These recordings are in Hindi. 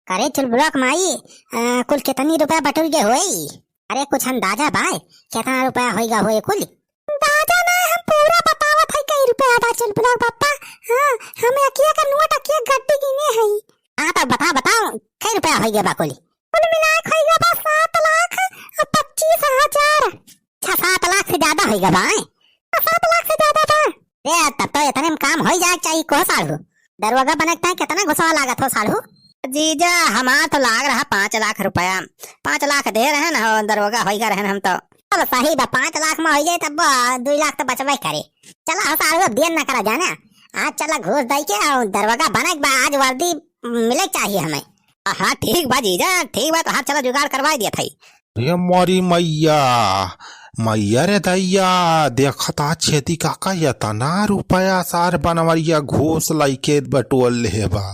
करे चल ब्लॉक माई कुल कितनी रुपया बटुर के होई? अरे कुछ अंदाजा बाय कितना रुपया होएगा होए कुल? अंदाजा ना हम पूरा बतावत है कई रुपया बा चल ब्लॉक पप्पा। हां हमें अकिया का नोट अकिया गड्डी गिने है। हां तो बताओ कई रुपया होएगा बा कुल? कुल मिला के होएगा बा 7 लाख और 25,000। अच्छा 7 लाख से ज्यादा होएगा बा? 7 लाख से ज्यादा बा। ए तब तो इतने में काम हो जाए चाहिए को साढ़ू। दरवाजा बनता है कितना घुसा लागत हो साढ़ू? जीजा हमारा तो लाग रहा 5 लाख रुपया। 5 लाख दे रहे ना दरवाजा होएगा रहन हम तो। अब सही बा 5 लाख में हो जाए तब 2 लाख तो बचबे करे। चला साढ़ू अब देर ना करा जाना। आज चला घूस दई के दरवाजा बने बा आज वर्दी मिले चाहिए हमें। हाँ ठीक बा जीजा ठीक बा तो हाँ चला जुगाड़ करवा दिया था। ये मोरी मैया मैया रे दैया देखता छेती काका यतना रुपया सार बनवरिया घूस लाइके बटोल ले बा।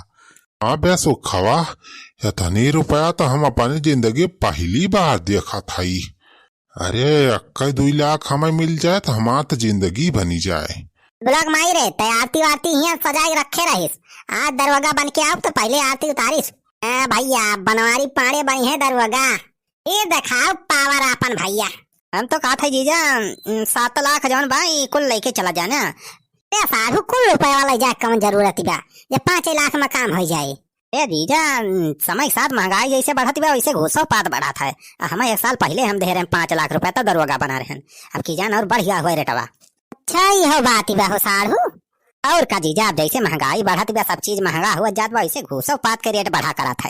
हाँ बे सुखवा इतनी रुपया तो हम अपनी जिंदगी पहली बार देखा था। अरे 2 लाख हमें मिल जाए तो हमारा तो जिंदगी बनी जाए। ब्लॉक माई रे ते आरती वारती यहाँ सजाए रखे रहिस। आज दरवाजा बन के आओ तो पहले आरती उतारिस। भैया बनवारी पाड़े बनी है दरवाजा। ये दिखाओ पावर अपन भैया। हम तो कहा था जीजा 7 लाख जौन भाई कुल लेके चला जाना। साधु कुल रुपया वाला जा कौन जरूरत बा जब 5 लाख में काम हो जाए। ए जीजा समय के साथ महंगाई जैसे बढ़ती बा वैसे घूसो पात बढ़ा था। हमें 1 साल पहले हम दे रहे हैं 5 लाख रुपया तो दरवाजा बना रहे हैं। अब की जान और बढ़िया हुआ रेटवा। अच्छा यह बात बा हो साधु। और का जीजा अब जैसे महंगाई बढ़त बा सब चीज महंगा हुआ जात बा वैसे घूसो पात के रेट बढ़ा करा था।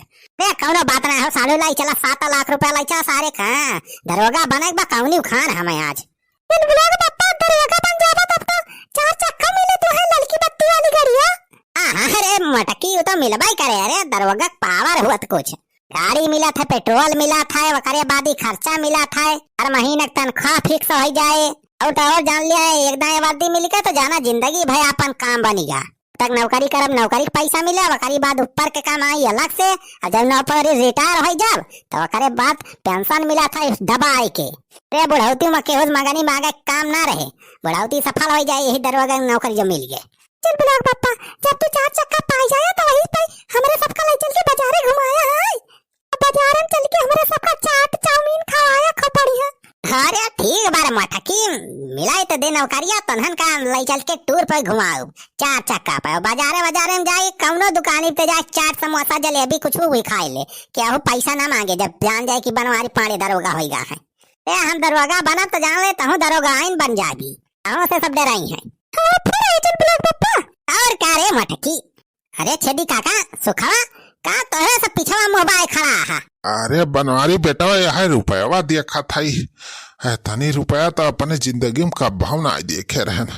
कौनो बात ना हो साधु लाई चला 7 लाख रुपया लाई चला सारे का दरवाजा बने बा कौनी खान हमें आज। दरवाजा बन जाबा तब तो 4 चक्का मिले तो है लड़की बत्ती वाली गाड़िया। अरे मटकी तो मिलबाई करे। अरे दरवाजा पावर हुआ कुछ गाड़ी मिला था पेट्रोल मिला था वकरे बादी खर्चा मिला था हर महीने तनख्वाह फिक्स हो जाए और तो और जान लिया एकदम वर्दी मिल के तो जाना जिंदगी भाई अपन काम बनेगा। तक नौकरी करब नौकरी पैसा मिले वकरी बाद ऊपर के काम आई अलग से और जब नौकरी रिटायर हो जब तो वकरे बाद पेंशन मिला था दबाई के। रे बुढ़ौती में केहू मगनी मांगे काम ना रहे बुढ़ौती सफल हो जाए यही दरवाजा नौकरी जो मिल गए। चल ब्लॉक पप्पा जब तू 4 चक्का पाई जाए तो वही पे हमारे सबका ले चल के बाजारे घुमाया है। बाजार में चल के हमारे सबका चाट चाउमीन खवाया खपड़ी है। अरे ठीक बार मटकी मिलाई तो दे नौकरिया तनहन का ले चल के टूर पर घुमाओ 4 चक्का पे बाजारे में जाए कौनो दुकानी पे जाए चाट समोसा जलेबी कुछ भी खाए ले क्या हो पैसा ना मांगे जब जान जाए कि बनवारी पाड़े दरोगा होगा है। हम दरोगा बना तो जान लेता हूँ दरोगा आइन बन जाबी हम से सब डराई है। और क्या रे मटकी? अरे छेदी काका सुखवा का तो सब पिछवा मोबाइल खड़ा है। अरे बनवारी बेटा यह रुपया देखा था तनी रुपया तो अपने जिंदगी में कब ना देखे रहन।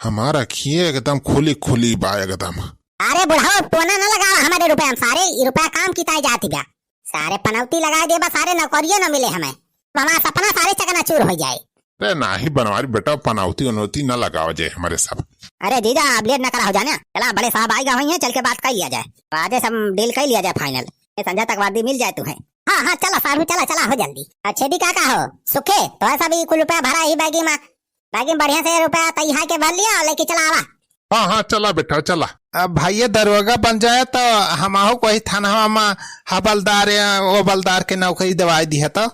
हमारा खिए एकदम खुली खुली बा एकदम। अरे बुढ़ाओ टोना न लगा हमारे रुपया में सारे रुपया काम की जाती बा सारे पनौती लगा दे बा सारे नौकरियों न मिले हमें हमारा सपना सारे चकनाचूर हो जाए। अरे ना ही बनवारी बेटा पनौती उनौती न लगाओ जाए हमारे सब। अरे जीजा अब लेट न करा हो जाना चला बड़े साहब आएगा वही है चल के बात कर लिया जाए आज सब डील कर लिया जाए फाइनल संध्या तक वर्दी मिल जाए तुम्हें। हाँ चला सारू चला हो जल्दी। अच्छे दी काका हो सुखे तो ऐसा भी कुल रुपया भरा ही बैगी में बढ़िया से रुपया तैयार के भर लिया लेके चला आवा। हाँ चला बेटा चला। अब भैया दरवाजा बन जाए तो हम कोई थाना में हवलदार वो बलदार के नौकरी दवाई दी है तो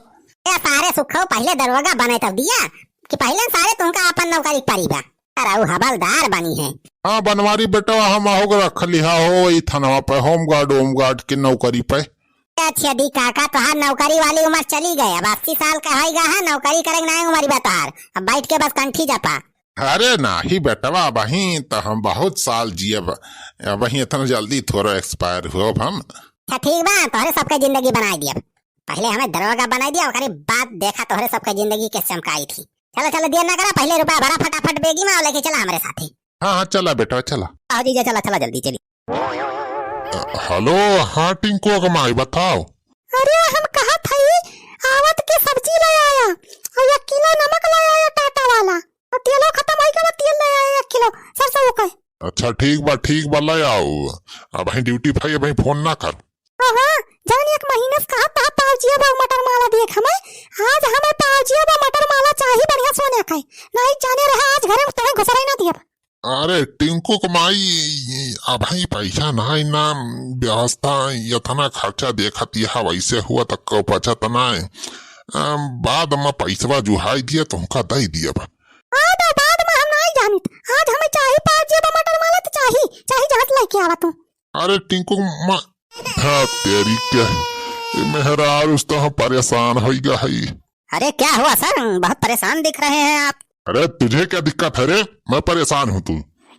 सारे सुखो पहले दरवाजा बने तब दिया कि पहले सारे तुमका अपन नौकरी परीबा हवलदार बनी है। हाँ बनवारी बेटा हम रख लिया हो थाना पे होम गार्ड की नौकरी पे। अच्छा दी काका तोहार नौकरी वाली उम्र चली गई अब 80 साल का होगा है नौकरी करेंगे ना उम्र बतार अब बैठ के बस कंठी जपा। अरे ना ही बेटवा वही तो हम बहुत साल जिए वही इतना जल्दी थोड़ा एक्सपायर हुआ हम। अच्छा ठीक बा तोहरे सबके जिंदगी बना दिया पहले हमें दरवाजा बना दिया और बाद देखा तोहरे सबके जिंदगी के चमकाई थी। चलो देर ना करा पहले रुपया भरा फटाफट बेगी में लेके चला हमारे साथ। हाँ चला बेटा चला। आओ जीजा चला जल्दी चली। हेलो हाँ टिंको कमाई बताओ। अरे हम कहा था आवत के सब्जी ले आया और 1 किलो नमक ले आया टाटा वाला और तेलो खत्म हो गया तेल ले आया 1 किलो सरसों का। अच्छा ठीक बा ले आओ अब ड्यूटी भाई अब फोन ना कर। हाँ जान 1 महीने से कहा था पावजिया मटर माला देख हमें आज हमें पावजिया मटर माला चाहिए बढ़िया सोने का नहीं जाने रहा आज घर में तुम्हें घुसरा ही ना दिया। अरे टिंकू कमाई अभी पैसा नहीं ना व्यवस्था यतना खर्चा देखत यह वैसे हुआ तक को बचत नहीं बाद में पैसवा जुहाई दिया तुमका दे दिया बा बाद में हम नहीं जानत आज हमें चाहिए 5 जेब मटर माला तो चाहिए जहां लेके आवा तू। अरे टिंकू हाँ तेरी क्या मेहरारूस तो हम परेशान हो गई। अरे क्या हुआ सर, बहुत परेशान दिख रहे हैं आप। अरे तुझे क्या दिक्कत है रे, मैं परेशान हूँ तू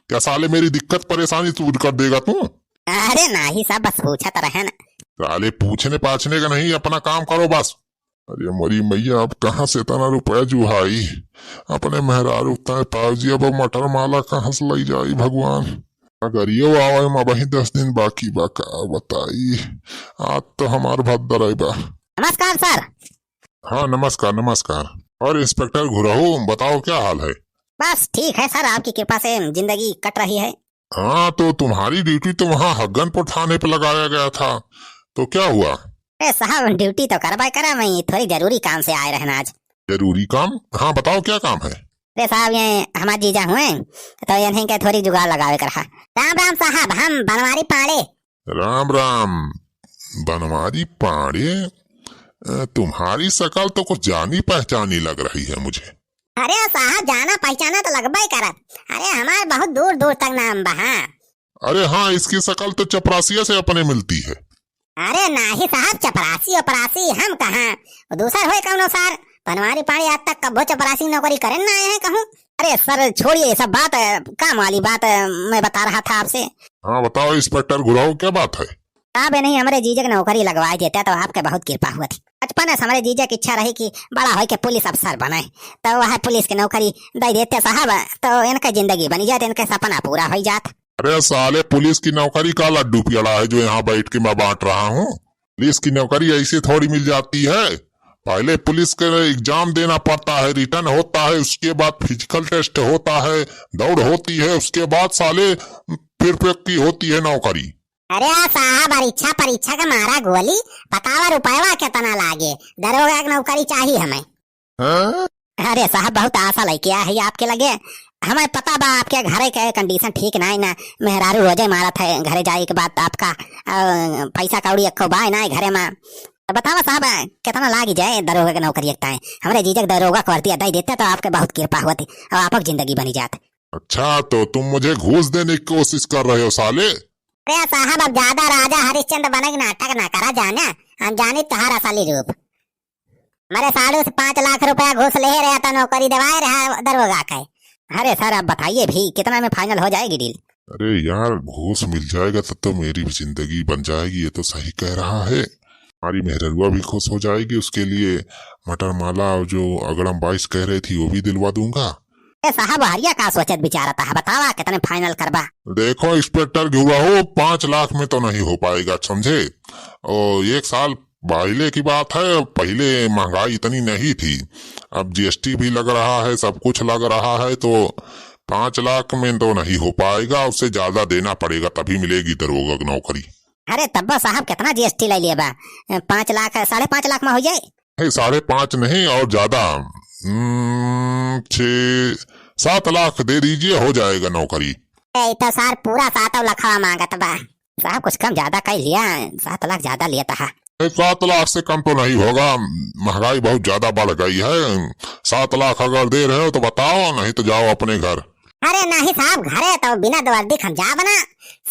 क्या साले मेरी दिक्कत परेशानी दूर कर देगा तू? अरे नहीं साहब बस पूछा तो रहे ना। साले पूछने पाछने का नहीं अपना काम करो बस। अरे मरी मैया अब कहाँ से इतना रुपया जुहाई अपने मेहरारू ताजी अब मटर माला कहाँ से लाई जाई भगवान। अगर ये आवे मैं वही 10 दिन बाकी बाका बताई आज तो हमार भद्दर आई बा। नमस्कार सर। हाँ नमस्कार नमस्कार। और इंस्पेक्टर घुराहू बताओ क्या हाल है? बस ठीक है सर, आपकी कृपा से जिंदगी कट रही है। हाँ तो तुम्हारी ड्यूटी तो वहाँ हग्गनपुर थाने पे लगाया गया था तो क्या हुआ? अरे साहब ड्यूटी तो करवाई करा, मैं थोड़ी जरूरी काम से आए रहना आज। जरूरी काम? हाँ बताओ क्या काम है? अरे साहब ये हमारे जीजा हुए तो इन्हें के थोड़ी जुगाड़ लगावे करा। राम राम साहब, हम बनवारी पाड़े। राम राम बनवारी पाड़े, तुम्हारी शकल तो कुछ जानी पहचानी लग रही है मुझे। अरे साहब जाना पहचाना तो लगभग करत, अरे हमारे बहुत दूर दूर तक नाम बहा। अरे हाँ इसकी शकल तो चपरासिया से अपने मिलती है। अरे नहीं साहब चपरासी अपरासी हम कहाँ दूसर हुए कौन सर, बनवारी पाड़ी आज तक कब्बो चपरासी नौकरी करे ना आए हैं कहूँ। अरे सर छोड़िए ये सब बात, काम वाली बात मैं बता रहा था आपसे। हाँ बताओ इंस्पेक्टर घुराओ क्या बात है? आप नहीं हमारे जीजा की नौकरी लगवा देते तो आपके बहुत कृपा हुआ थी। बचपन से हमारे जीजा की इच्छा रही कि बड़ा हो के पुलिस अफसर बने, तो वह पुलिस की नौकरी दे देते साहब तो इनका जिंदगी बनी जाते, इनका सपना पूरा हो जाता। अरे साले पुलिस की नौकरी का लड्डू पियला है जो यहाँ बैठ के मैं बांट रहा हूँ। पुलिस की नौकरी ऐसे थोड़ी मिल जाती है, पहले पुलिस का एग्जाम देना पड़ता है, रिटर्न होता है, उसके बाद फिजिकल टेस्ट होता है, दौड़ होती है, उसके बाद साले फिर की होती है नौकरी। अरे साहब परीक्षा का मारा गोली बतावा रुपया कितना लागे, दरोगा की नौकरी चाहिए हमें। अरे साहब बहुत आशा लेके आया है आपके लगे, हमें पता बा आपके घरे के कंडीशन ठीक ना है ना, मेहरारू रोजे मारा था घरे जाए के बाद आपका पैसा कौड़ी अखो बाय ना घरे में, तो बतावा साहब कितना लाग जाए दरोगा की नौकरी एकता है। हमारे जीजक दरोगा को वर्दी अदाई देते तो आपके बहुत कृपा होती और आपकी जिंदगी बनी जाती। अच्छा तो तुम मुझे घूस देने की कोशिश कर रहे हो साले? अरे साहब अब ज्यादा राजा हरिश्चंद्र बने नाटक ना करा जाना, हम जानी तुम्हारा असली रूप। मेरे साढ़ू से 5 लाख रुपया घूस ले रहा था, नौकरी दिवाए रहा दरोगा का। अरे सर आप बताइए भी कितना में फाइनल हो जाएगी डील? अरे यार घूस मिल जाएगा तो मेरी भी जिंदगी बन जाएगी, ये तो सही कह रहा है। हमारी मेहरुआ भी खुश हो जाएगी, उसके लिए मटर माला जो अगड़म 22 कह रही थी वो भी दिलवा दूंगा। साहब हरिया का सोचत बिचारा था, बतावा कितने फाइनल करबा? देखो इंस्पेक्टर घुराओ 5 लाख में तो नहीं हो पाएगा समझे, और 1 साल पहले की बात है, पहले महंगाई इतनी नहीं थी, अब जीएसटी भी लग रहा है, सब कुछ लग रहा है, तो 5 लाख में तो नहीं हो पाएगा, उससे ज्यादा देना पड़ेगा तभी मिलेगी दरोगा की नौकरी। अरे तब्बा साहब कितना जीएसटी ले लिया बा? 5 लाख 5.5 लाख में हो जाए? 5.5 नहीं और ज्यादा 6-7 लाख दे दीजिए हो जाएगा नौकरी। तो सर पूरा 7 लाख मांगत बा साहब, कुछ कम ज्यादा कर लिया, 7 लाख ज्यादा लिया था। 7 लाख से कम तो नहीं होगा, महंगाई बहुत ज्यादा बढ़ गई है। 7 लाख अगर दे रहे हो तो बताओ, नहीं तो जाओ अपने घर। अरे नहीं साहब घरे तो बिना दवर्दी हम जा बना,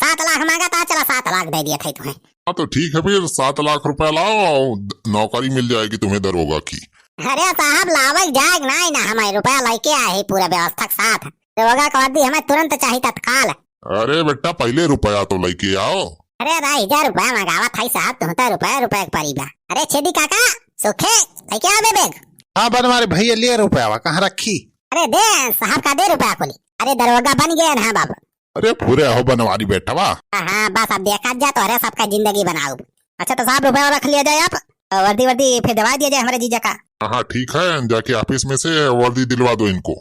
7 लाख मांगा था, चला 7 लाख दे दिया था तुम्हें। हाँ तो ठीक है फिर 7 लाख रुपया लाओ और नौकरी मिल जाएगी तुम्हें दरोगा की। अरे साहब लावल जाएग ना हमें रुपया लेके आए पूरा व्यवस्था के साथ, दरोगा का वर्दी हमें तुरंत चाहिए तत्काल। अरे बेटा पहले रुपया तो लेके आओ। अरे 1000 रुपया मंगावा था साहब, तुम तो रुपया के परीबा। अरे छेदी काका सुखे लेके आओ बेग। हाँ बनवारी भैया ले रुपया कहाँ रखी? अरे दे साहब का दे रुपया खोली। अरे दरोगा बन गया ना बाबू। अरे पूरे हो बनवारी बेटा वाह। हाँ बस अब देखा जा तो अरे सबका जिंदगी बनाओ। अच्छा तो साहब रुपया रख लिया जाए, आप वर्दी फिर दवा दिया जाए हमारे जीजा का। हाँ ठीक है, जाके ऑफिस में से वर्दी दिलवा दो इनको।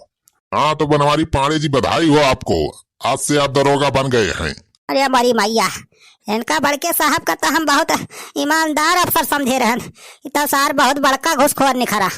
हाँ तो बनवारी पांडे जी बधाई हो आपको, आज से आप दरोगा बन गए हैं। अरे हमारी मैया इनका बड़के साहब का तो हम बहुत ईमानदार अफसर समझे रहन, तो सार बहुत बड़का घुसखोर निखरा।